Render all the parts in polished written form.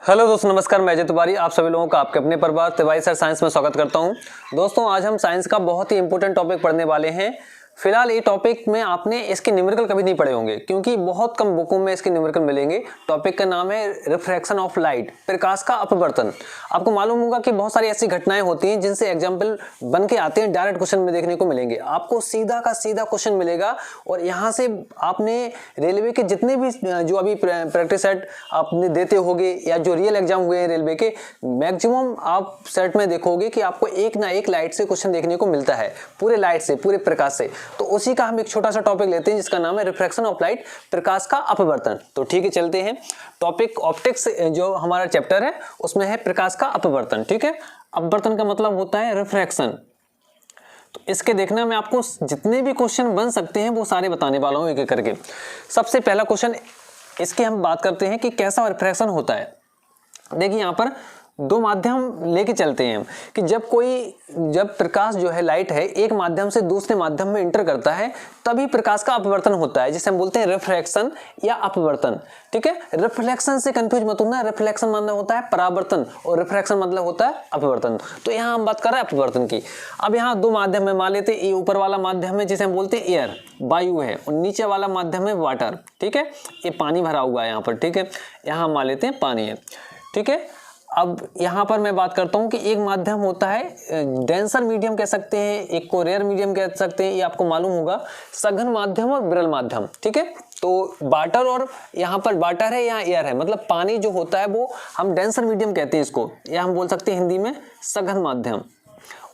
Hello दोस्तों, नमस्कार। मैं अजय तिवारी आप सभी लोगों का आपके अपने परिवार तिवारी सर साइंस में स्वागत करता हूं। दोस्तों, आज हम साइंस का बहुत ही इंपॉर्टेंट टॉपिक पढ़ने वाले हैं। फिलहाल ये टॉपिक में आपने इसके न्यूमेरिकल कभी नहीं पढ़े होंगे, क्योंकि बहुत कम बुकों में इसके न्यूमेरिकल मिलेंगे। टॉपिक का नाम है रिफ्रैक्शन ऑफ लाइट, प्रकाश का अपवर्तन। आपको मालूम होगा कि बहुत सारी ऐसी घटनाएं होती हैं जिनसे एग्जाम्पल बन के आते हैं, डायरेक्ट क्वेश्चन में देखने को मिलेंगे। आपको सीधा का सीधा क्वेश्चन मिलेगा और यहाँ से आपने रेलवे के जितने भी जो अभी प्रैक्टिस सेट आपने देते होंगे या जो रियल एग्जाम हुए हैं रेलवे के, मैक्सिमम आप सेट में देखोगे कि आपको एक ना एक लाइट से क्वेश्चन देखने को मिलता है, पूरे लाइट से, पूरे प्रकाश से। तो उसी का हम एक छोटा सा टॉपिक लेते हैं जिसका नाम है रिफ्रैक्शन ऑफ लाइट, प्रकाश का अपवर्तन। तो ठीक है, चलते हैं। टॉपिक ऑप्टिक्स जो हमारा चैप्टर है उसमें है प्रकाश का अपवर्तन। ठीक है, अपवर्तन का मतलब होता है रिफ्रैक्शन। तो इसके देखना मैं आपको जितने भी क्वेश्चन बन सकते हैं वो सारे बताने वाला हूं एक एक करके। सबसे पहला क्वेश्चन इसकी हम बात करते हैं कि कैसा रिफ्रैक्शन होता है। देखिए, यहाँ पर दो माध्यम लेके चलते हैं कि जब प्रकाश जो है, लाइट है, एक माध्यम से दूसरे माध्यम में इंटर करता है तभी प्रकाश का अपवर्तन होता है, जिसे हम बोलते हैं रिफ्रैक्शन या अपवर्तन। ठीक है, रिफ्लेक्शन से कंफ्यूज मत होना। रिफ्लेक्शन मतलब होता है परावर्तन और रिफ्रैक्शन मतलब होता है अपवर्तन। तो यहाँ हम बात कर रहे हैं अपवर्तन की। अब यहाँ दो माध्यम है, मान लेते हैं ये ऊपर वाला माध्यम है जिसे हम बोलते हैं एयर, वायु है, और नीचे वाला माध्यम है वाटर। ठीक है, ये पानी भरा हुआ है यहाँ पर। ठीक है, यहाँ मान लेते हैं पानी है। ठीक है, अब यहाँ पर मैं बात करता हूँ कि एक माध्यम होता है डेंसर मीडियम कह सकते हैं, एक को रेयर मीडियम कह सकते हैं। ये आपको मालूम होगा, सघन माध्यम और विरल माध्यम। ठीक है, तो वाटर और यहाँ पर वाटर है, यहाँ एयर है, मतलब पानी जो होता है वो हम डेंसर मीडियम कहते हैं इसको, या हम बोल सकते हैं हिंदी में सघन माध्यम।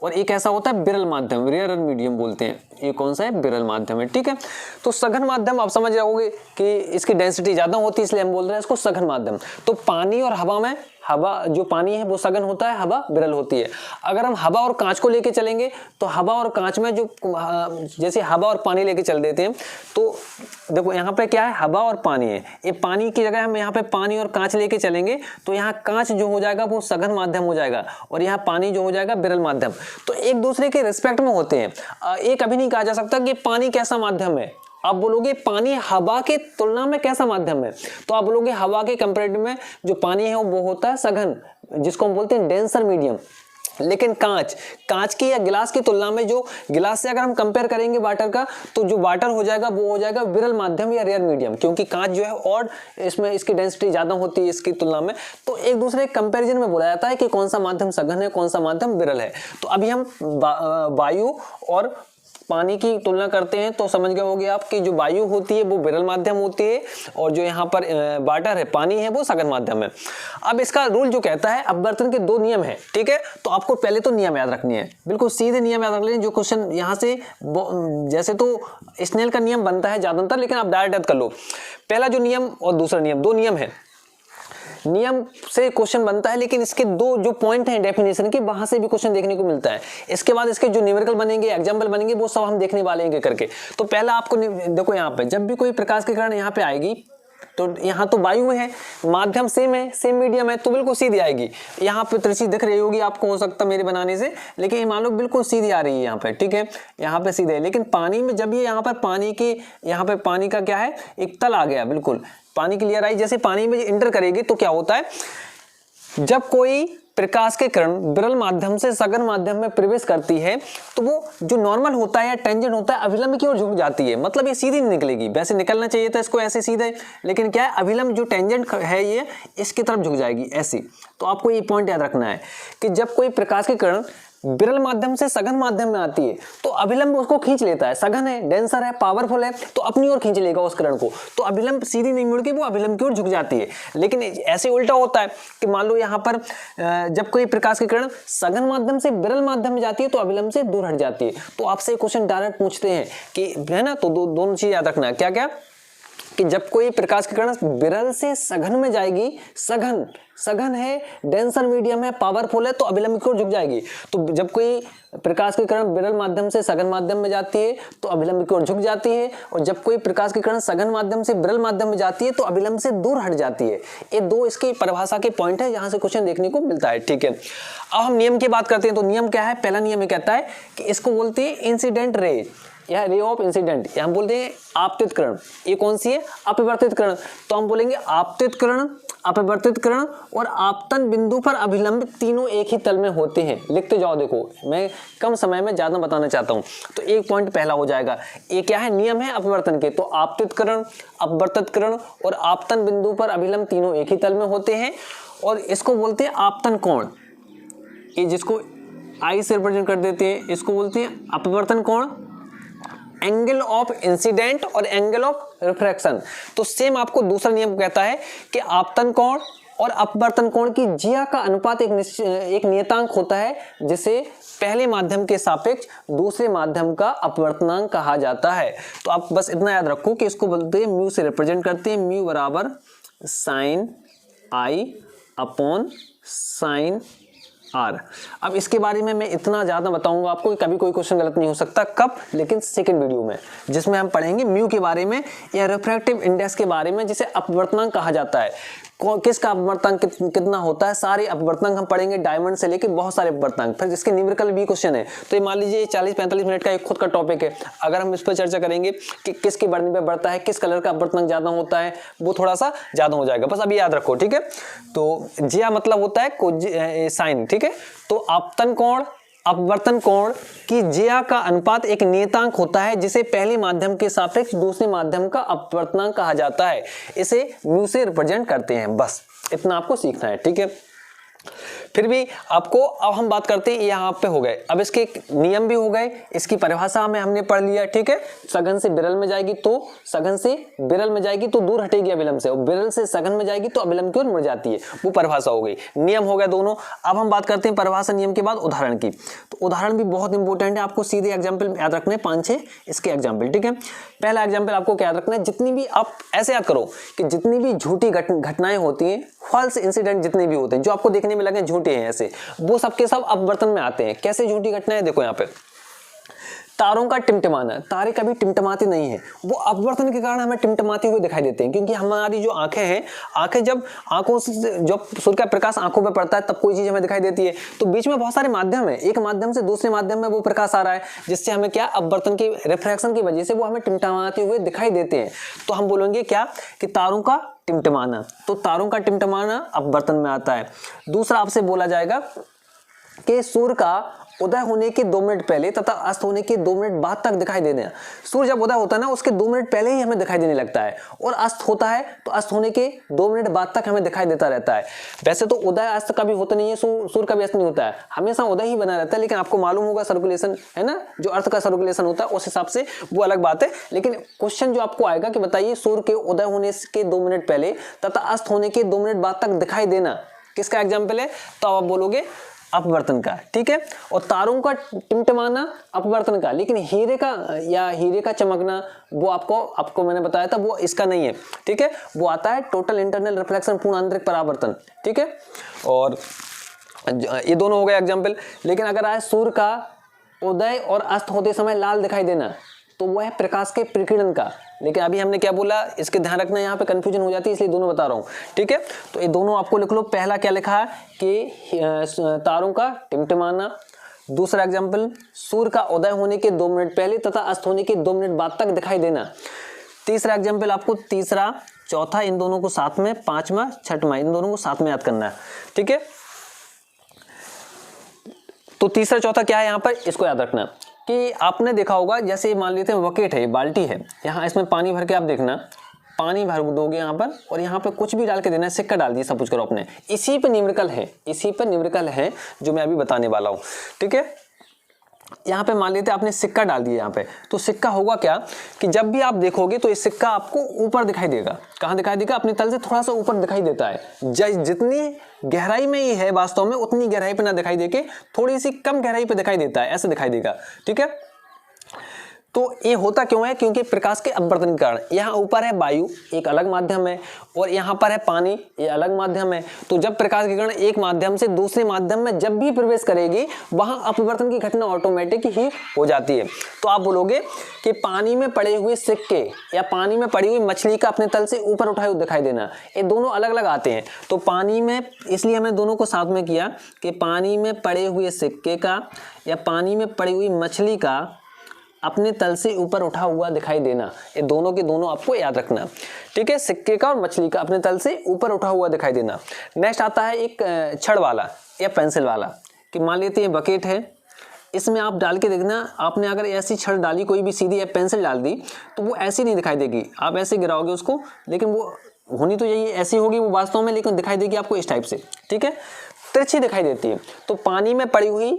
और एक ऐसा होता है विरल माध्यम, रेयर मीडियम बोलते हैं। ये कौन सा है? विरल माध्यम है। ठीक है, तो सघन माध्यम आप समझ जाओगे कि इसकी डेंसिटी ज्यादा होती है, इसलिए हम बोल रहे हैं इसको सघन माध्यम। तो पानी और हवा में, हवा जो पानी है वो सघन होता है, हवा विरल होती है। अगर हम हवा और कांच को लेके चलेंगे तो हवा और कांच में जो जैसे हवा और पानी लेके चल देते हैं, तो देखो यहाँ पे क्या है, हवा और पानी है। ये पानी की जगह हम यहाँ पे पानी और कांच लेके चलेंगे तो यहाँ कांच जो हो जाएगा वो सघन माध्यम हो जाएगा और यहाँ पानी जो हो जाएगा विरल माध्यम। तो एक दूसरे के रिस्पेक्ट में होते हैं। एक अभी नहीं कहा जा सकता कि पानी कैसा माध्यम है। आप बोलोगे पानी हवा के तुलना में कैसा माध्यम है, तो आप बोलोगे हवा के कंपैरेटिव में जो पानी है वो होता है सघन, जिसको हम बोलते हैं डेंसर मीडियम। लेकिन कांच की या गिलास की तुलना में, जो गिलास से अगर हम कंपेयर करेंगे वाटर का, तो जो वाटर हो जाएगा वो हो जाएगा विरल माध्यम या रेयर मीडियम, क्योंकि कांच जो है और इसमें इसकी डेंसिटी ज्यादा होती है इसकी तुलना में। तो एक दूसरे कंपैरिजन में बोला जाता है कि कौन सा माध्यम सघन है, कौन सा माध्यम विरल है। तो अभी हम वायु और पानी की तुलना करते हैं तो समझ गए होंगे आप कि जो वायु होती है वो विरल माध्यम होती है और जो यहाँ पर वाटर है, पानी है, वो सघन माध्यम है। अब इसका रूल जो कहता है, अपवर्तन के दो नियम हैं। ठीक है, तो आपको पहले तो नियम याद रखनी है, बिल्कुल सीधे नियम याद रख लें। जो क्वेश्चन यहाँ से जैसे तो स्नेल का नियम बनता है ज्यादातर, लेकिन आप डायरेक्ट याद कर लो। पहला जो नियम और दूसरा नियम, दो नियम है। नियम से क्वेश्चन बनता है, लेकिन इसके दो जो पॉइंट हैं डेफिनेशन के, वहां से भी क्वेश्चन देखने को मिलता है। इसके बाद इसके जो न्यूमेरिकल बनेंगे, एग्जाम्पल बनेंगे, वो सब हम देखने वाले हैं करके। तो पहला आपको देखो, यहाँ पे जब भी कोई प्रकाश की किरण यहाँ पे आएगी तो यहाँ तो वायु है, माध्यम सेम है, सेम मीडियम है, तो बिल्कुल सीधी आएगी। यहाँ पे त्रिची दिख रही होगी आपको, हो सकता है मेरे बनाने से, लेकिन मान लो बिल्कुल सीधी आ रही है यहाँ पे। ठीक है, यहाँ पे सीधे है। लेकिन पानी में जब ये यहाँ पर यहाँ पे पानी का क्या है, एक तल आ गया, बिल्कुल पानी की लेयर आई, जैसे पानी में इंटर करेगी तो क्या होता है, जब कोई प्रकाश के किरण विरल माध्यम से सघन माध्यम में प्रवेश करती है तो वो जो नॉर्मल होता है या टेंजेंट होता है, अभिलंब की ओर झुक जाती है। मतलब ये सीधी नहीं निकलेगी, वैसे निकलना चाहिए था इसको ऐसे सीधे, लेकिन क्या है, अभिलंब जो टेंजेंट है ये इसकी तरफ झुक जाएगी ऐसी। तो आपको ये पॉइंट याद रखना है कि जब कोई प्रकाश की किरण विरल माध्यम से सघन माध्यम में आती है तो अभिलंब उसको खींच लेता है। सघन है, डेंसर है, पावरफुल है, तो अपनी ओर खींच लेगा उस किरण को। तो अभिलंब सीधी नहीं मुड़ के वो अभिलंब की ओर झुक जाती है। लेकिन ऐसे उल्टा होता है कि मान लो यहाँ पर जब कोई प्रकाश की किरण सघन माध्यम से विरल माध्यम में जाती है तो अभिलंब से दूर हट जाती है। तो आपसे क्वेश्चन डायरेक्ट पूछते हैं कि, है ना, तो दोनों चीज याद रखना है। क्या क्या कि जब कोई प्रकाश की किरण विरल से सघन में जाएगी, सघन है, डेंसर मीडियम है, पावरफुल है, तो अभिलंब की ओर झुक जाएगी। तो जब कोई प्रकाश की किरण विरल माध्यम से सघन माध्यम में जाती है तो अभिलंब की ओर झुक जाती है, और जब कोई प्रकाश की किरण सघन माध्यम से विरल माध्यम में जाती है तो अभिलंब से दूर हट जाती है। ये दो इसकी परिभाषा के पॉइंट है जहां से क्वेश्चन देखने को मिलता है। ठीक है, अब हम नियम की बात करते हैं। तो नियम क्या है? पहला नियम ये कहता है कि इसको बोलते हैं इंसिडेंट रे या रे ऑफ इंसिडेंट, या हम बोलते हैं आपतित किरण। ये कौन सी है? अपवर्तित किरण। तो हम बोलेंगे आपतित किरण अपवर्तित किरण और आपतन बिंदु पर अभिलंबित तीनों एक ही तल में होते हैं। लिखते जाओ, देखो मैं कम समय में ज्यादा बताना चाहता हूं। तो एक पॉइंट पहला हो जाएगा, ये क्या है, नियम है अपवर्तन के। तो आपतित किरण, अपवर्तित किरण और आपतन बिंदु पर अभिलंब तीनों एक ही तल में होते हैं और इसको बोलते हैं आपतन कोण। ये जिसको आई से रिप्रेजेंट कर देते हैं इसको बोलते हैं अपवर्तन कोण, एंगल ऑफ इंसिडेंट और एंगल ऑफ रिफ्रैक्शन। तो सेम आपको दूसरा नियम कहता है कि आपतन कोण और अपवर्तन कोण की ज्या का अनुपात एक नियतांक होता है जिसे पहले माध्यम के सापेक्ष दूसरे माध्यम का अपवर्तनांक कहा जाता है। तो आप बस इतना याद रखो कि इसको बोलते हैं म्यू से रिप्रेजेंट करते हैं, म्यू बराबर sine I upon sine R. अब इसके बारे में मैं इतना ज्यादा बताऊंगा आपको कि कभी कोई क्वेश्चन गलत नहीं हो सकता। कब? लेकिन सेकंड वीडियो में, जिसमें हम पढ़ेंगे म्यू के बारे में या रिफ्रैक्टिव इंडेक्स के बारे में, जिसे अपवर्तनांक कहा जाता है। किसका अपवर्तनांक कितना होता है, सारे अपवर्तनांक हम पढ़ेंगे, डायमंड से लेके बहुत सारे अपवर्तनांक। फिर जिसके न्यूमेरिकल भी क्वेश्चन है, तो ये मान लीजिए 40-45 मिनट का एक खुद का टॉपिक है। अगर हम इस पर चर्चा करेंगे कि किसके बढ़ने पे बढ़ता है, किस कलर का अपवर्तनांक ज्यादा होता है, वो थोड़ा सा ज्यादा हो जाएगा। बस अभी याद रखो, ठीक है। तो ज्या मतलब होता है साइन, ठीक है। तो आपतन कोण, अपवर्तन कोण की ज्या का अनुपात एक नियतांक होता है जिसे पहले माध्यम के सापेक्ष दूसरे माध्यम का अपवर्तनांक कहा जाता है। इसे म्यू से रिप्रेजेंट करते हैं। बस इतना आपको सीखना है, ठीक है। फिर भी आपको, अब हम बात करते हैं, यहाँ पे हो गए, अब इसके नियम भी हो गए, इसकी परिभाषा में हमने पढ़ लिया, ठीक है। सघन से विरल में जाएगी तो सघन से विरल में जाएगी तो दूर हटेगी अभिलंब से, और विरल से सघन में जाएगी तो अभिलंब की ओर मुड़ जाती है। वो परिभाषा हो गई, नियम हो गया दोनों। अब हम बात करते हैं परिभाषा नियम के बाद उदाहरण की। तो उदाहरण भी बहुत इंपॉर्टेंट है, आपको सीधे एग्जाम्पल याद रखने 5-6 इसके एग्जाम्पल, ठीक है। पहला एग्जाम्पल आपको क्या याद रखना है, जितनी भी आप ऐसे याद करो कि जितनी भी झूठी घटनाएं होती हैं, फॉल्स इंसिडेंट जितने भी होते हैं जो आपको देखने में लगे झूठे हैं ऐसे, वो सबके सब अपवर्तन में आते हैं। कैसे झूठी घटनाएं, देखो यहाँ पे तारों का टिमटिमाना, तारे कभी टिमटिमाते नहीं है, वो अपवर्तन के कारण हमें टिमटिमाते हुए दिखाई देते हैं। क्योंकि हमारी जो आंखें हैं, आंखें जब आंखों से जब सूर्य का प्रकाश आंखों पे पड़ता है तब कोई चीज हमें दिखाई देती है। तो बीच में बहुत सारे माध्यम है, एक माध्यम से दूसरे माध्यम में वो प्रकाश आ रहा है, जिससे हमें क्या, अपवर्तन की रिफ्रैक्शन की वजह से वो हमें टिमटिमाते हुए दिखाई देते हैं। तो हम बोलेंगे क्या कि तारों का टिमटिमाना, तो तारों का टिमटिमाना अपवर्तन में आता है। दूसरा आपसे बोला जाएगा कि सूर्य का उदय होने के 2 मिनट पहले तथा अस्त होने के 2 मिनट बाद तक दिखाई देना। सूर्य जब उदय होता है ना, उसके 2 मिनट पहले ही हमें दिखाई देने लगता है, और अस्त होता है तो अस्त होने के 2 मिनट बाद तक हमें दिखाई देता रहता है। वैसे तो उदय अस्त कभी होता नहीं है, सूर्य कभी अस्त नहीं होता है, हमेशा उदय ही बना रहता है। लेकिन आपको मालूम होगा सर्कुलेशन है ना, जो अर्थ का सर्कुलेशन होता है उस हिसाब से वो अलग बात है। लेकिन क्वेश्चन जो आपको आएगा कि बताइए सूर्य के उदय होने के 2 मिनट पहले तथा अस्त होने के 2 मिनट बाद तक दिखाई देना किसका एग्जाम्पल है, तो आप बोलोगे अपवर्तन का, ठीक है। और तारों का टिमटिमाना अपवर्तन का, लेकिन हीरे का चमकना वो आपको मैंने बताया था वो इसका नहीं है, ठीक है। वो आता है टोटल इंटरनल रिफ्लेक्शन, पूर्ण आंतरिक परावर्तन, ठीक है। और ये दोनों हो गए एग्जाम्पल। लेकिन अगर आए सूर्य का उदय और अस्त होते समय लाल दिखाई देना, तो वह है प्रकाश के प्रकीर्णन का। लेकिन अभी हमने क्या बोला, इसके ध्यान रखना, यहाँ पे कंफ्यूजन हो जाती है, इसलिए दोनों बता रहा हूँ, ठीक है। तो ये दोनों आपको लिख लो। पहला क्या लिखा है कि तारों का टिमटिमाना। दूसरा एग्जाम्पल, सूर्य का उदय होने के 2 मिनट पहले तथा अस्त होने के 2 मिनट बाद तक दिखाई देना। तीसरा एग्जाम्पल आपको तीसरा, चौथा, इन दोनों को साथ में, पांचवा, छठवां, इन दोनों को साथ में याद करना है, ठीक है। तो तीसरा चौथा क्या है यहाँ पर, इसको याद रखना कि आपने देखा होगा, जैसे मान लेते हैं बकेट है, बाल्टी है, यहाँ इसमें पानी भर के आप देखना, पानी भर दोगे यहाँ पर, और यहाँ पे कुछ भी डाल के देना है, सिक्का डाल दिए, सब कुछ करो अपने, इसी पे न्यूमेरिकल है, इसी पे न्यूमेरिकल है जो मैं अभी बताने वाला हूँ, ठीक है। यहाँ पे मान लेते हैं आपने सिक्का डाल दिया यहाँ पे, तो सिक्का होगा क्या कि जब भी आप देखोगे तो ये सिक्का आपको ऊपर दिखाई देगा। कहाँ दिखाई देगा, अपने तल से थोड़ा सा ऊपर दिखाई देता है। जितनी गहराई में ये है वास्तव में उतनी गहराई पे ना दिखाई देके थोड़ी सी कम गहराई पे दिखाई देता है, ऐसे दिखाई देगा, ठीक है। तो ये होता क्यों है, क्योंकि प्रकाश के अपवर्तन के कारण। यहाँ ऊपर है वायु, एक अलग माध्यम है, और यहाँ पर है पानी, ये अलग माध्यम है। तो जब प्रकाश की किरण एक माध्यम से दूसरे माध्यम में जब भी प्रवेश करेगी, वहां अपवर्तन की घटना ऑटोमेटिक ही हो जाती है। तो आप बोलोगे कि पानी में पड़े हुए सिक्के या पानी में पड़ी हुई मछली का अपने तल से ऊपर उठाए हुए दिखाई देना, ये दोनों अलग अलग आते हैं। तो पानी में, इसलिए हमने दोनों को साथ में किया कि पानी में पड़े हुए सिक्के का या पानी में पड़ी हुई मछली का अपने तल से ऊपर उठा हुआ दिखाई देना। ये दोनों के दोनों आपको याद रखना, ठीक है। सिक्के का और मछली का अपने तल से ऊपर उठा हुआ दिखाई देना। नेक्स्ट आता है एक छड़ वाला या पेंसिल वाला, कि मान लेते हैं बकेट है, इसमें आप डाल के देखना, आपने अगर ऐसी छड़ डाली कोई भी सीधी या पेंसिल डाल दी तो वो ऐसी नहीं दिखाई देगी, आप ऐसे गिराओगे उसको, लेकिन वो होनी तो यही ऐसी होगी वो वास्तव में, लेकिन दिखाई देगी आपको इस टाइप से, ठीक है, तिरछी दिखाई देती है। तो पानी में पड़ी हुई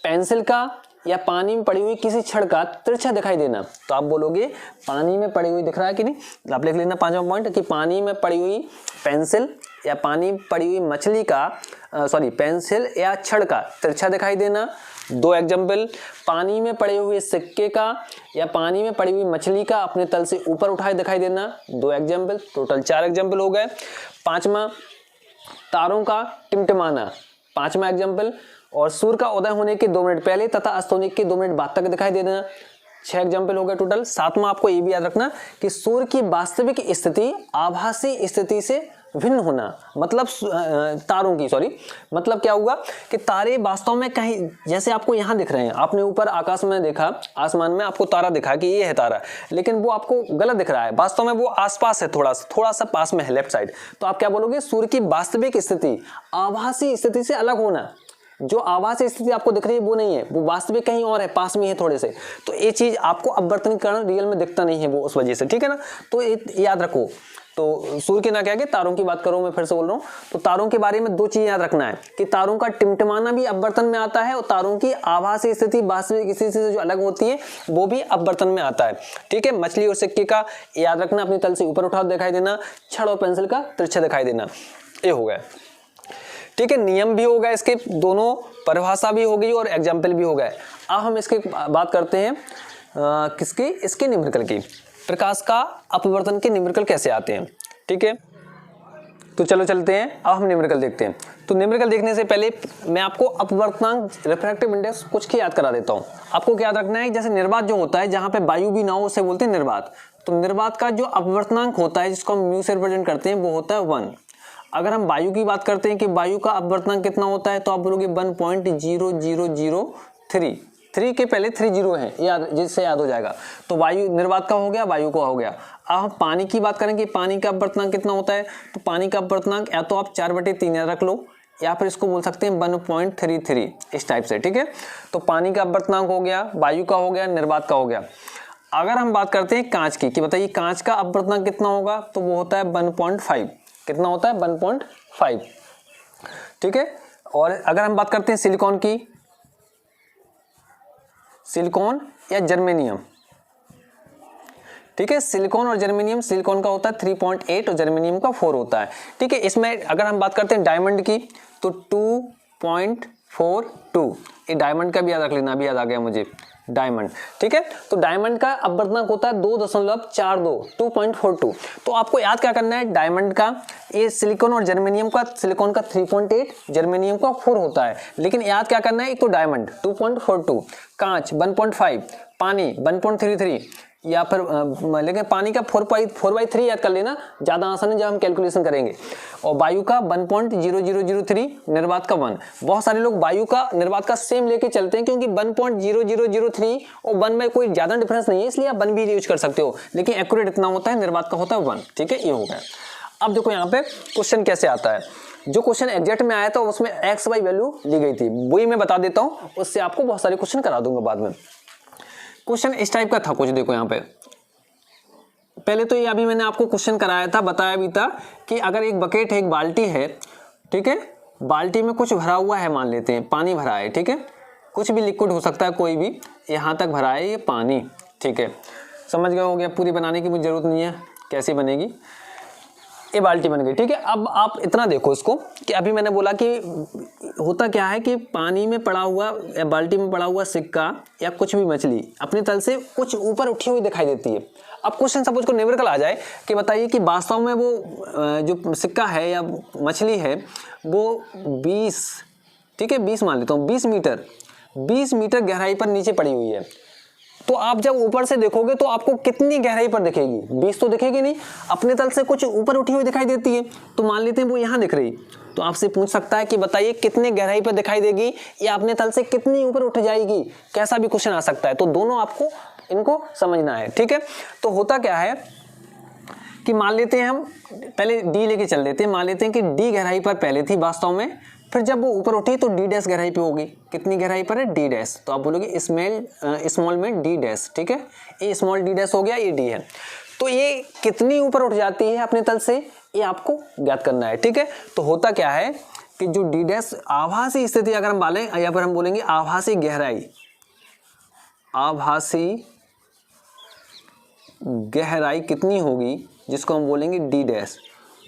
पेंसिल का या पानी में पड़ी हुई किसी छड़ का तिरछा दिखाई देना, तो आप बोलोगे पानी में पड़ी हुई दिख रहा है कि नहीं। आप लिख लेना 5वां पॉइंट कि पानी में पड़ी हुई पेंसिल या पानी में पड़ी हुई मछली का पेंसिल या छड़ का तिरछा दिखाई देना। 2 एग्जाम्पल, पानी में पड़े हुए सिक्के का या पानी में पड़ी हुई मछली का अपने तल से ऊपर उठाए दिखाई देना। 2 एग्जाम्पल, टोटल 4 एग्जाम्पल हो गए। 5वां, तारों का टिमटिमाना, 5वां एग्जाम्पल, और सूर्य का उदय होने के 2 मिनट पहले तथा अस्त होने के 2 मिनट बाद तक दिखाई देना। 6 एग्जाम्पल हो गए टोटल। 7वां आपको ये भी याद रखना कि सूर्य की वास्तविक स्थिति आभासी स्थिति से भिन्न होना, मतलब तारों की मतलब क्या हुआ कि तारे वास्तव में कहीं, जैसे आपको यहाँ दिख रहे हैं, आपने ऊपर आकाश में देखा, आसमान में आपको तारा दिखा कि ये है तारा, लेकिन वो आपको गलत दिख रहा है, वास्तव में वो आसपास है, थोड़ा सा पास में है, लेफ्ट साइड। तो आप क्या बोलोगे, सूर्य की वास्तविक स्थिति आभासी स्थिति से अलग होना। जो आभासी स्थिति आपको दिख रही है वो नहीं है, वो वास्तविक कहीं और है, पास में है थोड़े से। तो ये चीज आपको अपवर्तनीकरण रियल में दिखता नहीं है वो, उस वजह से, ठीक है ना। तो याद रखो। तो सूर्य के ना क्या, तारों की बात करो, मैं फिर से बोल रहा हूँ। तो तारों के बारे में 2 चीज याद रखना है कि तारों का टिमटिमाना भी अपवर्तन में आता है और तारों की आभासी स्थिति वास्तविक स्थिति से जो अलग होती है वो भी अपवर्तन में आता है, ठीक है। मछली और सिक्के का याद रखना, अपनी तल से ऊपर उठा दिखाई देना, छड़ और पेंसिल का तिरछा दिखाई देना, ये हो गया, ठीक है। नियम भी हो गए इसके, दोनों परिभाषा भी हो गई और एग्जाम्पल भी हो गए। अब हम इसके बात करते हैं किसकी, इसके न्यूमेरिकल की। प्रकाश का अपवर्तन के न्यूमेरिकल कैसे आते हैं, ठीक है। तो चलो चलते हैं, अब हम न्यूमेरिकल देखते हैं। तो न्यूमेरिकल देखने से पहले मैं आपको अपवर्तनांक, रिफ्रैक्टिव इंडेक्स कुछ की याद करा देता हूँ। आपको क्या याद रखना है, जैसे निर्वात जो होता है, जहाँ पे वायु भी ना हो उसे बोलते हैं निर्वात। तो निर्वात का जो अपवर्तनांक होता है, जिसको हम म्यू से रिप्रेजेंट करते हैं, वो होता है 1। अगर हम वायु की बात करते हैं कि वायु का अपवर्तनांक कितना होता है, तो आप बोलोगे 1.0003। 3 के पहले 3 जीरो है, याद, जिससे याद हो जाएगा। तो वायु निर्वात का हो गया, वायु का हो गया। अब हम पानी की बात करेंगे, पानी का अपवर्तनांक कितना होता है, तो पानी का अपवर्तनांक या तो आप 4/3 याद रख लो, या फिर इसको बोल सकते हैं 1.33, इस टाइप से, ठीक है। तो पानी का अपवर्तनांक हो गया, वायु का हो गया, निर्वात का हो गया। अगर हम बात करते हैं कांच की, कि बताइए कांच का अपवर्तनांक कितना होगा, तो वो होता है 1.5। कितना होता है, 1.5, ठीक है। और अगर हम बात करते हैं सिलिकॉन की, सिलिकॉन या जर्मेनियम, ठीक है, सिलिकॉन और जर्मेनियम, सिलिकॉन का होता है 3.8 और जर्मेनियम का 4 होता है, ठीक है। इसमें अगर हम बात करते हैं डायमंड की, तो 2.42, ये डायमंड का भी याद रख लेना, अभी याद आ गया मुझे, डायमंड, ठीक है। तो डायमंड का अपवर्तनांक होता है 2.42, 2.42। तो आपको याद क्या करना है, डायमंड का, ये सिलिकॉन और जर्मेनियम का, सिलिकॉन का 3.8, जर्मेनियम का 4 होता है, लेकिन याद क्या करना है, एक तो डायमंड 2.42, कांच 1.5, पानी 1.33, या फिर लेकिन पानी का 4/3 याद कर लेना, ज्यादा आसान है जब हम कैलकुलेशन करेंगे। और वायु का 1.0003, निर्वात का 1। बहुत सारे लोग वायु का निर्वात का सेम लेके चलते हैं, क्योंकि 1.0003 और 1 में कोई ज्यादा डिफरेंस नहीं है, इसलिए आप 1 भी यूज कर सकते हो, लेकिन एक्यूरेट इतना होता है, निर्वात का होता है 1, ठीक है। ये हो गया। अब देखो यहाँ पे क्वेश्चन कैसे आता है। जो क्वेश्चन एग्जैक्ट में आया था उसमें एक्स वाई वैल्यू ली गई थी, वही मैं बता देता हूँ, उससे आपको बहुत सारे क्वेश्चन करा दूंगा बाद में। क्वेश्चन इस टाइप का था कुछ, देखो यहाँ पे पहले तो ये अभी मैंने आपको क्वेश्चन कराया था, बताया भी था कि अगर एक बकेट है, एक बाल्टी है, ठीक है, बाल्टी में कुछ भरा हुआ है, मान लेते हैं पानी भरा है, ठीक है, कुछ भी लिक्विड हो सकता है, कोई भी, यहाँ तक भरा है ये पानी, ठीक है, समझ गए हो गया। पूरी बनाने की मुझे जरूरत नहीं है, कैसी बनेगी, ये बाल्टी बन गई, ठीक है। अब आप इतना देखो इसको कि अभी मैंने बोला कि होता क्या है कि पानी में पड़ा हुआ या बाल्टी में पड़ा हुआ सिक्का या कुछ भी मछली अपने तल से कुछ ऊपर उठी हुई दिखाई देती है। अब क्वेश्चन सपोज को न्यूमेरिकल आ जाए कि बताइए कि वास्तव में वो जो सिक्का है या मछली है वो 20, ठीक है, 20 मान लेता हूँ, 20 मीटर गहराई पर नीचे पड़ी हुई है। तो आप जब ऊपर से देखोगे तो आपको कितनी गहराई पर दिखेगी, 20 तो दिखेगी नहीं, अपने तल से कुछ ऊपर उठी हुई दिखाई देती है। तो मान लेते हैं वो यहाँ दिख रही, तो आपसे पूछ सकता है कि बताइए कितने गहराई पर दिखाई देगी या अपने तल से कितनी ऊपर उठ जाएगी, कैसा भी क्वेश्चन आ सकता है। तो दोनों आपको इनको समझना है, ठीक है। तो होता क्या है कि मान लेते हैं हम पहले डी लेके चल देते हैं, मान लेते हैं कि डी गहराई पर पहले थी वास्तव में, फिर जब वो ऊपर उठी तो डी डैश गहराई पे होगी। कितनी गहराई पर है? D dash. तो आप बोलोगे स्मॉल में डी डैश, ठीक है। ये स्मॉल डी डैश हो गया, ये डी है। तो ये कितनी ऊपर उठ जाती है अपने तल से, ये आपको ज्ञात करना है, ठीक है। तो होता क्या है कि जो डी डैश आभासी स्थिति अगर हम बोलें, या फिर हम बोलेंगे आभासी गहराई, आभासी गहराई कितनी होगी, जिसको हम बोलेंगे डी डैश,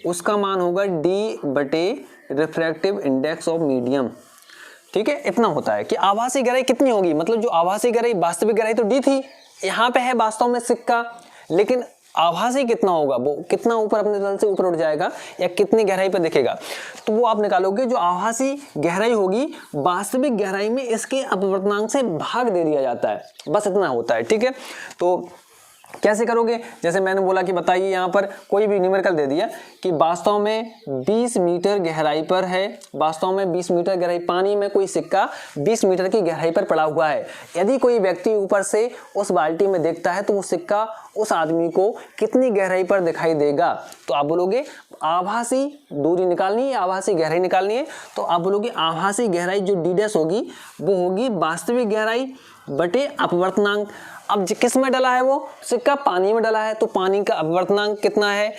उसका मान होगा डी बटे रिफ्रैक्टिव इंडेक्स ऑफ मीडियम, ठीक है। इतना होता है कि आभासी गहराई कितनी होगी, मतलब जो आभासी गहराई, वास्तविक गहराई तो डी थी, यहाँ पे है वास्तव में सिक्का, लेकिन आभासी कितना होगा, वो कितना ऊपर अपने तल से ऊपर उठ जाएगा या कितनी गहराई पर दिखेगा, तो वो आप निकालोगे। जो आभासी गहराई होगी वास्तविक गहराई में इसके अपवर्तनांक से भाग दे दिया जाता है, बस इतना होता है, ठीक है। तो कैसे करोगे, जैसे मैंने बोला कि बताइए यहाँ पर कोई भी न्यूमेरिकल दे दिया कि वास्तव में 20 मीटर गहराई पर है, वास्तव में 20 मीटर गहराई, पानी में कोई सिक्का 20 मीटर की गहराई पर पड़ा हुआ है। यदि कोई व्यक्ति ऊपर से उस बाल्टी में देखता है तो वो सिक्का उस आदमी को कितनी गहराई पर दिखाई देगा, तो आप बोलोगे आभासी दूरी निकालनी है, आभासी गहराई निकालनी है, तो आप बोलोगे आभासी गहराई जो डी डैश होगी वो होगी वास्तविक गहराई बटे अपवर्तनांक। अब किस में डला है वो सिक्का, पानी में डला है, तो पानी का अपवर्तनांक कितना है,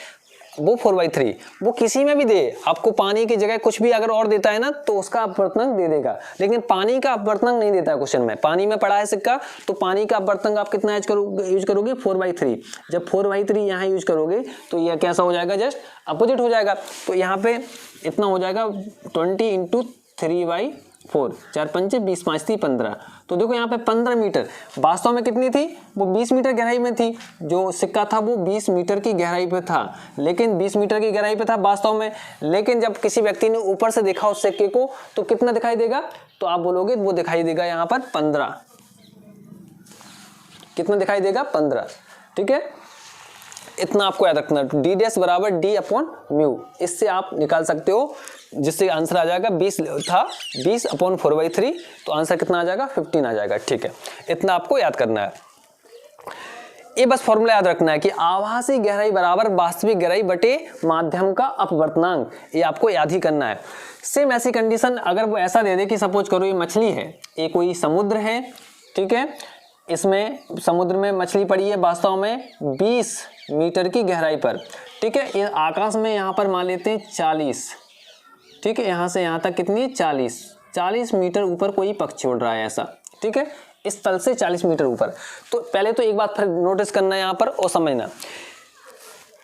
वो 4/3। वो किसी में भी दे, आपको पानी की जगह कुछ भी अगर और देता है ना तो उसका अपवर्तनांक दे देगा, लेकिन पानी का अपवर्तनांक नहीं देता है क्वेश्चन में। पानी में पड़ा है सिक्का तो पानी का अपवर्तनांक आप कितना यूज करोगे 4/3। जब 4/3 यहाँ यूज करोगे तो यह कैसा हो जाएगा, जस्ट अपोजिट हो जाएगा। तो यहाँ पे इतना हो जाएगा 20 × 3/4, 4 पंचे 20, 5 थी 15। तो देखो यहाँ पे 15 मीटर, वास्तव में कितनी थी, वो 20 मीटर गहराई में थी, जो सिक्का था वो 20 मीटर की गहराई पे था, लेकिन 20 मीटर की गहराई पे था वास्तव में, लेकिन जब किसी व्यक्ति ने ऊपर से देखा उस सिक्के को तो कितना दिखाई देगा, तो आप बोलोगे वो दिखाई देगा यहाँ पर 15। कितना दिखाई देगा, 15, ठीक है। इतना आपको याद रखना, डी डैश बराबर डी अपॉन म्यू, इससे आप निकाल सकते हो, जिससे आंसर आ जाएगा 20 था, 20 अपॉन 4/3, तो आंसर कितना आ जाएगा 15 आ जाएगा, ठीक है। इतना आपको याद करना है, ये बस फॉर्मूला याद रखना है कि आभासी गहराई बराबर वास्तविक गहराई बटे माध्यम का अपवर्तनांक, ये आपको याद ही करना है। सेम ऐसी कंडीशन अगर वो ऐसा दे दे कि सपोज करो ये मछली है, ये कोई समुद्र है, ठीक है, इसमें समुद्र में मछली पड़ी है वास्तव में 20 मीटर की गहराई पर, ठीक है। ये आकाश में यहाँ पर मान लेते हैं 40, ठीक है, यहाँ से यहाँ तक कितनी 40 मीटर ऊपर कोई पक्षी उड़ रहा है ऐसा, ठीक है, इस तल से 40 मीटर ऊपर। तो पहले तो एक बात फिर नोटिस करना है यहाँ पर और समझना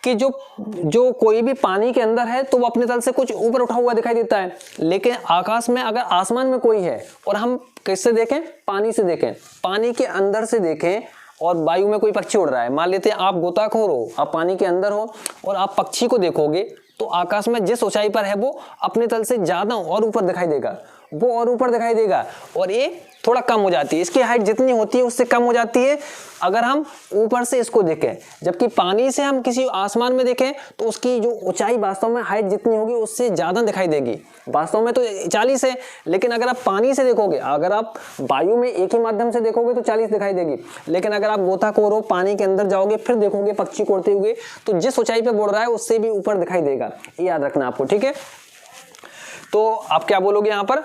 कि जो कोई भी पानी के अंदर है तो वो अपने तल से कुछ ऊपर उठा हुआ दिखाई देता है, लेकिन आकाश में अगर आसमान में कोई है और हम किससे देखें, पानी से देखें, पानी के अंदर से देखें और वायु में कोई पक्षी उड़ रहा है, मान लेते हैं आप गोताखोर हो, आप पानी के अंदर हो और आप पक्षी को देखोगे तो आकाश में जिस ऊंचाई पर है वो अपने तल से ज्यादा और ऊपर दिखाई देगा, वो और ऊपर दिखाई देगा, और ये थोड़ा कम हो जाती है, इसकी हाइट जितनी होती है उससे कम हो जाती है अगर हम ऊपर से इसको देखें। जबकि पानी से हम किसी आसमान में देखें तो उसकी जो ऊंचाई वास्तव में हाइट जितनी होगी उससे ज़्यादा दिखाई देगी। वास्तव में तो 40 है, लेकिन अगर आप पानी से देखोगे, अगर आप वायु में एक ही माध्यम से देखोगे तो 40 दिखाई देगी, लेकिन अगर आप गोताखोर हो पानी के अंदर जाओगे फिर देखोगे पक्षी को उड़ते हुए तो जिस ऊंचाई पर उड़ रहा है उससे भी ऊपर दिखाई देगा, ये याद रखना आपको, ठीक है। तो आप क्या बोलोगे यहाँ पर,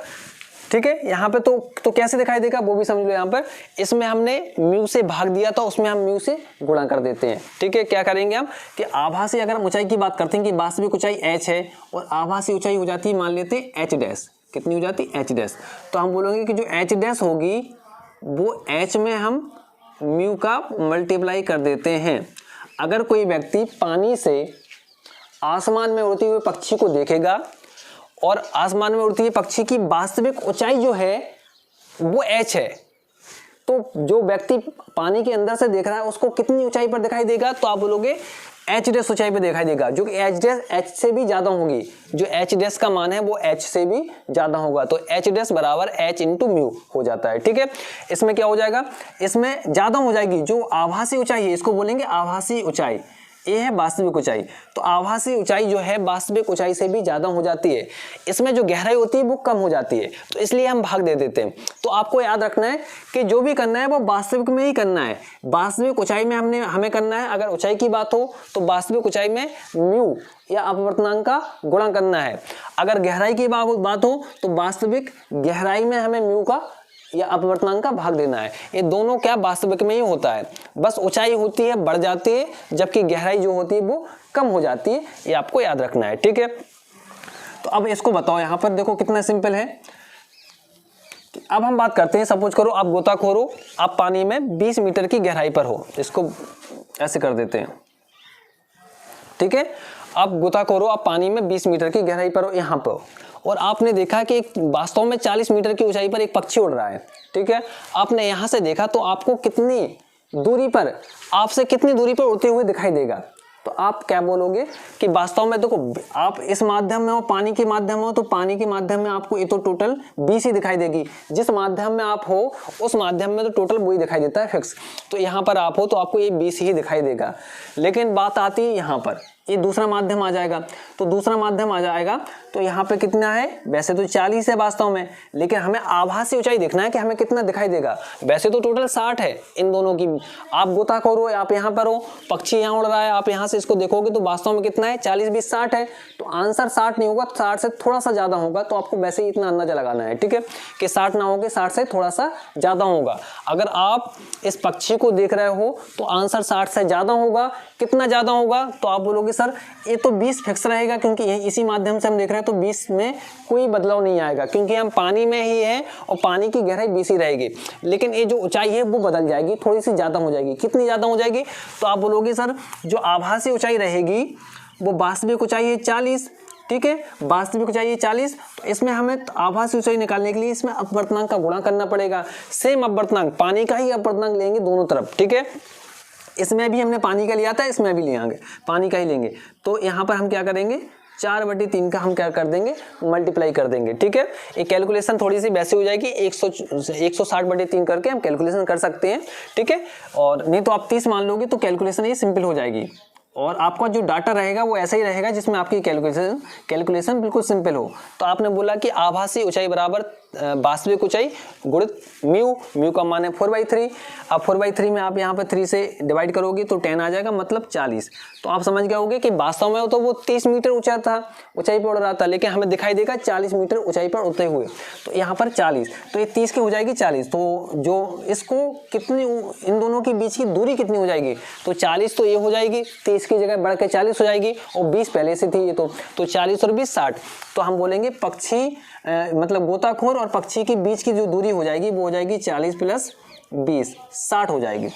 ठीक है, यहाँ पे तो कैसे दिखाई देगा वो भी समझ लो। यहाँ पर इसमें हमने म्यू से भाग दिया था, उसमें हम म्यू से गुणा कर देते हैं, ठीक है। क्या करेंगे हम कि आभासी अगर हम ऊंचाई की बात करते हैं कि वास्तविक ऊंचाई h है और आभासी ऊंचाई हो जाती है मान लेते हैं h डैश, कितनी हो जाती है h डैश, तो हम बोलेंगे कि जो h डैश होगी वो h में हम म्यू का मल्टीप्लाई कर देते हैं। अगर कोई व्यक्ति पानी से आसमान में उड़ती हुए पक्षी को देखेगा और आसमान में उड़ती हुई पक्षी की वास्तविक ऊंचाई जो है वो h है, तो जो व्यक्ति पानी के अंदर से देख रहा है उसको कितनी ऊंचाई पर दिखाई देगा, तो आप बोलोगे h डैश ऊंचाई पर दिखाई देगा, जो कि h डैश h से भी ज्यादा होगी, जो h डैश का मान है वो h से भी ज्यादा होगा, तो h डैश बराबर h इंटू म्यू हो जाता है, ठीक है। इसमें क्या हो जाएगा, इसमें ज्यादा हो जाएगी जो आभासी ऊंचाई है, इसको बोलेंगे आभासी ऊंचाई, ये है वास्तविक ऊंचाई। तो आभासी ऊंचाई जो है वास्तविक ऊंचाई से भी ज़्यादा हो जाती है, इसमें जो गहराई होती है वो कम हो जाती है, तो इसलिए हम भाग दे देते हैं। तो आपको याद रखना है कि जो भी करना है वो वास्तविक में ही करना है, वास्तविक ऊंचाई में हमें करना है। अगर ऊंचाई की बात हो तो वास्तविक ऊंचाई में म्यू या अपवर्तनांक का गुणा करना है। अगर गहराई की बात हो तो वास्तविक गहराई में हमें म्यू का या अपवर्तनांक का भाग देना है। ये दोनों क्या वास्तविक में ही होता है, बस ऊंचाई होती है बढ़ जाती है, जबकि गहराई जो होती है वो कम हो जाती है। ये आपको याद रखना है, ठीक है। तो अब इसको बताओ, यहाँ पर देखो कितना सिंपल है। अब हम बात करते हैं, सपोज करो आप गोताखोर हो, आप पानी में 20 मीटर की गहराई पर हो, इसको ऐसे कर देते हैं, ठीक है। आप गोताखोर हो, आप पानी में 20 मीटर की गहराई पर हो, यहाँ पर, और आपने देखा कि वास्तव में 40 मीटर की ऊंचाई पर एक पक्षी उड़ रहा है, ठीक है। आपने यहाँ से देखा तो आपको कितनी दूरी पर, आपसे कितनी दूरी पर उड़ते हुए दिखाई देगा। तो आप क्या बोलोगे कि वास्तव में देखो, आप इस माध्यम में हो, पानी के माध्यम में हो, तो पानी के माध्यम में आपको ये तो टोटल 20 ही दिखाई देगी। जिस माध्यम में आप हो उस माध्यम में तो टोटल वही दिखाई देता है फिक्स। तो यहाँ पर आप हो तो आपको ये 20 ही दिखाई देगा। लेकिन बात आती है यहाँ पर, ये दूसरा माध्यम आ जाएगा, तो दूसरा माध्यम आ जाएगा तो यहाँ पे कितना है, वैसे तो 40 है वास्तव में, लेकिन हमें आभासी ऊंचाई देखना है कि हमें कितना दिखाई देगा। वैसे तो टोटल 60 है इन दोनों की। आप गोताखोर हो, आप यहाँ पर हो, पक्षी यहाँ उड़ रहा है, आप यहाँ से इसको देखोगे तो वास्तव में कितना है, 40 20 60 है। तो आंसर 60 नहीं होगा, 60 से थोड़ा सा ज्यादा होगा। तो आपको वैसे ही इतना अंदाजा लगाना है, ठीक है, कि 60 ना होगा, 60 से थोड़ा सा ज्यादा होगा। अगर आप इस पक्षी को देख रहे हो तो आंसर 60 से ज्यादा होगा। कितना ज्यादा होगा, तो आप बोलोगे सर ये तो 20 फिक्स रहेगा, क्योंकि इसी माध्यम से हम देख रहे हैं, तो 20 में कोई बदलाव नहीं आएगा, क्योंकि हम पानी में ही है और पानी की गहराई 20 ही रहेगी। लेकिन ये जो ऊंचाई है वो बदल जाएगी, थोड़ी सी ज्यादा हो जाएगी। कितनी ज्यादा हो जाएगी, तो आप बोलोगे सर जो आभासी ऊंचाई रहेगी वो वास्तविक ऊंचाई है 40, ठीक है, वास्तविक ऊंचाई है 40। तो इसमें हमें आभासी ऊंचाई निकालने के लिए इसमें अपवर्तनांक का गुणा करना पड़ेगा। सेम अपवर्तनांक, पानी का ही अपवर्तनांक लेंगे दोनों तरफ, ठीक है। इसमें भी हमने पानी का लिया था, इसमें भी लेंगे पानी का ही लेंगे। तो यहाँ पर हम क्या करेंगे, 4/3 का हम क्या कर देंगे, मल्टीप्लाई कर देंगे, ठीक है। ये कैलकुलेशन थोड़ी सी वैसे हो जाएगी, 160/3 करके हम कैलकुलेशन कर सकते हैं, ठीक है। और नहीं तो आप 30 मान लोगे तो कैलकुलेशन ये सिंपल हो जाएगी, और आपका जो डाटा रहेगा वो ऐसा ही रहेगा जिसमें आपकी कैलकुलेशन बिल्कुल सिंपल हो। तो आपने बोला कि आभासी ऊंचाई बराबर वास्तविक ऊंचाई गुणित म्यू का मान है 4/3। अब 4/3 में आप यहाँ पे 3 से डिवाइड करोगे तो 10 आ जाएगा, मतलब 40। तो आप समझ गए होगे कि वास्तव में तो वो 30 मीटर ऊंचा था, ऊंचाई पर उड़ रहा था, लेकिन हमें दिखाई देगा 40 मीटर ऊंचाई पर उड़ते हुए। तो यहाँ पर 40, तो ये 30 की हो जाएगी 40। तो जो इसको कितनी, इन दोनों के बीच की दूरी कितनी हो जाएगी, तो 40 तो ये हो जाएगी, 30 की जगह बढ़ के 40 हो जाएगी, और 20 पहले से थी ये तो 40 और 20 60। तो हम बोलेंगे पक्षी मतलब गोताखोर और पक्षी के बीच की जो दूरी हो जाएगी वो हो जाएगी 40 + 20 60 हो जाएगी,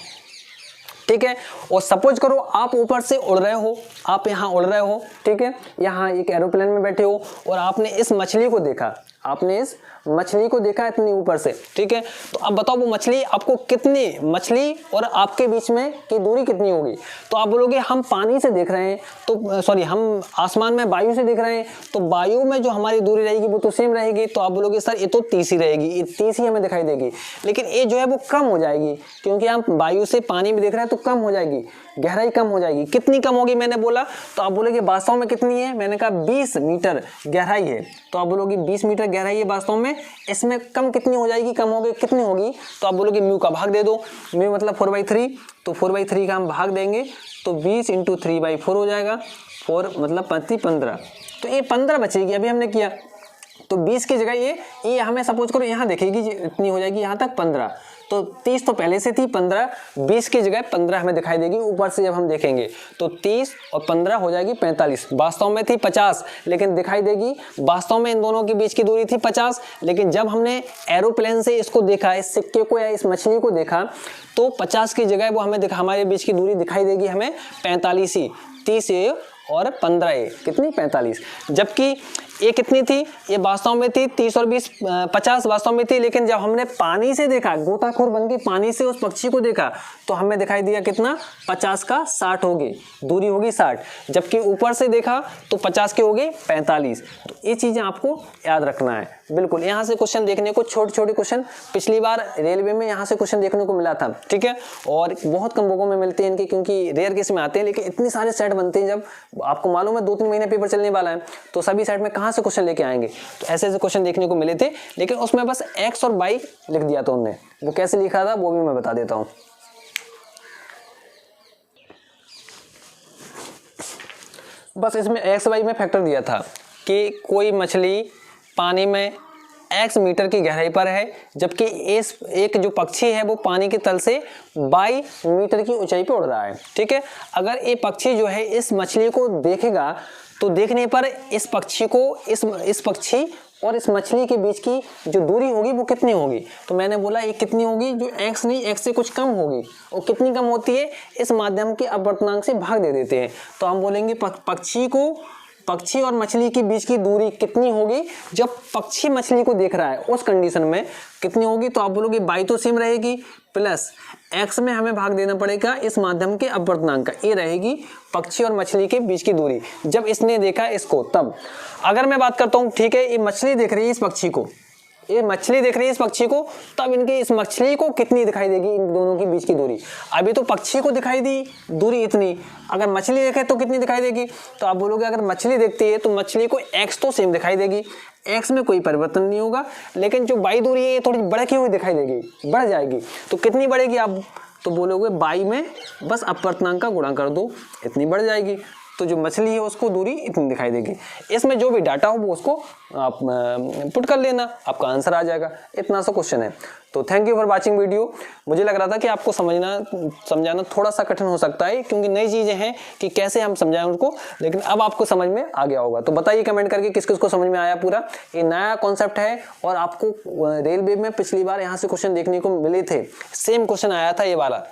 ठीक है। और सपोज करो आप ऊपर से उड़ रहे हो, आप यहाँ उड़ रहे हो, ठीक है, यहाँ एक एरोप्लेन में बैठे हो और आपने इस मछली को देखा, आपने इस मछली को देखा इतनी ऊपर से, ठीक है। तो अब बताओ वो मछली आपको कितनी, मछली और आपके बीच में की दूरी कितनी होगी। तो आप बोलोगे हम पानी से देख रहे हैं, तो सॉरी हम आसमान में वायु से देख रहे हैं, तो वायु में जो हमारी दूरी रहेगी वो तो सेम रहेगी। तो आप बोलोगे सर ये तो 30 ही रहेगी, ये 30 ही हमें दिखाई देगी। लेकिन ये जो है वो कम हो जाएगी, क्योंकि हम वायु से पानी में देख रहे हैं तो कम हो जाएगी, गहराई कम हो जाएगी। कितनी कम होगी मैंने बोला, तो आप बोलोगे वास्तव में कितनी है, मैंने कहा 20 मीटर गहराई है। तो आप बोलोगे 20 मीटर गहराई है वास्तव में, इसमें कम कितनी हो जाएगी, कम होगी कितनी होगी, तो आप बोलोगे म्यू का भाग दे दो। म्यू मतलब 4/3, तो 4/3 का हम भाग देंगे तो 20 × 3/4 हो जाएगा। 4 मतलब 15, तो ये 15 बचेगी, अभी हमने किया। तो 20 की जगह ये हमें सपोज करो यहाँ देखेगी इतनी हो जाएगी, यहाँ तक 15। तो 30 तो पहले से थी, 15, 20 की जगह 15 हमें दिखाई देगी ऊपर से जब हम देखेंगे। तो 30 और 15 हो जाएगी 45। वास्तव में थी 50, लेकिन दिखाई देगी, वास्तव में इन दोनों के बीच की दूरी थी 50, लेकिन जब हमने एरोप्लेन से इसको देखा, इस सिक्के को या इस मछली को देखा, तो 50 की जगह वो हमें हमारे बीच की दूरी दिखाई देगी हमें 45 ही। 30 और 15 कितनी 45। जबकि ये कितनी थी, ये वास्तव में थी 30 और 20 50 वास्तव में थी, लेकिन जब हमने पानी से देखा, गोताखोर बन के पानी से उस पक्षी को देखा तो हमें दिखाई दिया कितना, 50 का 60 हो गई, दूरी होगी 60, जबकि ऊपर से देखा तो 50 के हो गए 45। तो ये चीजें आपको याद रखना है। बिल्कुल यहाँ से क्वेश्चन देखने को, छोटे छोटे क्वेश्चन पिछली बार रेलवे में यहाँ से क्वेश्चन देखने को मिला था, ठीक है, और बहुत कम बुकों में मिलते हैं इनके, क्योंकि रेयर केस में आते हैं, लेकिन इतने सारे सेट बनते हैं, जब आपको मालूम है 2-3 महीने पेपर चलने वाला है तो सभी सेट में कहाँ से क्वेश्चन लेके आएंगे। तो ऐसे ऐसे क्वेश्चन देखने को मिले थे, लेकिन उसमें बस एक्स और वाई लिख दिया था उनने, वो कैसे लिखा था वो भी मैं बता देता हूँ। बस इसमें एक्स वाई में फैक्टर दिया था कि कोई मछली पानी में x मीटर की गहराई पर है, जबकि इस एक जो पक्षी है वो पानी के तल से 22 मीटर की ऊंचाई पर उड़ रहा है, ठीक है। अगर ये पक्षी जो है इस मछली को देखेगा तो देखने पर इस पक्षी को इस पक्षी और इस मछली के बीच की जो दूरी होगी वो कितनी होगी, तो मैंने बोला ये कितनी होगी, जो x नहीं, x से कुछ कम होगी। और कितनी कम होती है, इस माध्यम के अपवर्तनांक से भाग दे देते हैं। तो हम बोलेंगे पक्षी और मछली के बीच की दूरी कितनी होगी, जब पक्षी मछली को देख रहा है उस कंडीशन में कितनी होगी, तो आप बोलोगे बाई तो सेम रहेगी, प्लस x में हमें भाग देना पड़ेगा इस माध्यम के अपवर्तनांक का, ये रहेगी पक्षी और मछली के बीच की दूरी जब इसने देखा इसको। तब अगर मैं बात करता हूँ, ठीक है, ये मछली देख रही है इस पक्षी को, ये मछली देख रही है इस पक्षी को, तब इनके इस मछली को कितनी दिखाई देगी, इन दोनों के बीच की दूरी। अभी तो पक्षी को दिखाई दी दूरी इतनी, अगर मछली देखे तो कितनी दिखाई देगी, तो आप बोलोगे अगर मछली देखती है तो मछली को x तो सेम दिखाई देगी, x में कोई परिवर्तन नहीं होगा, लेकिन जो बाई दूरी है ये थोड़ी बढ़ती हुई दिखाई देगी, बढ़ जाएगी। तो कितनी बढ़ेगी आप तो बोलोगे बाई में बस अपवर्तनांक का गुणा कर दो, इतनी बढ़ जाएगी। तो जो मछली है उसको दूरी इतनी दिखाई देगी। इसमें जो भी डाटा हो वो उसको आप पुट कर लेना, आपका आंसर आ जाएगा। इतना सा क्वेश्चन है। तो thank you for watching video. मुझे लग रहा था कि आपको समझाना थोड़ा सा कठिन हो सकता है, क्योंकि नई चीज़ें हैं कि कैसे हम समझाएं उनको, लेकिन अब आपको समझ में आ गया होगा। तो बताइए कमेंट करके किस किस को समझ में आया पूरा। ये नया कॉन्सेप्ट है और आपको रेलवे में पिछली बार यहाँ से क्वेश्चन देखने को मिले थे, सेम क्वेश्चन आया था ये वाला,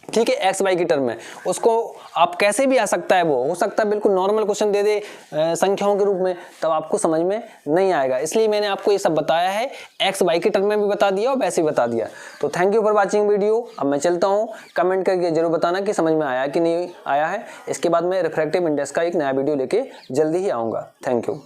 ठीक है, एक्स वाई की टर्म में। उसको आप कैसे भी आ सकता है, वो हो सकता है बिल्कुल नॉर्मल क्वेश्चन दे दे संख्याओं के रूप में, तब आपको समझ में नहीं आएगा। इसलिए मैंने आपको ये सब बताया है, एक्स वाई की टर्म में भी बता दिया और वैसे भी बता दिया। तो thank you for watching video. अब मैं चलता हूँ, कमेंट करके जरूर बताना कि समझ में आया कि नहीं आया है। इसके बाद मैं रिफ्रैक्टिव इंडेक्स का एक नया वीडियो लेके जल्दी ही आऊँगा। Thank you.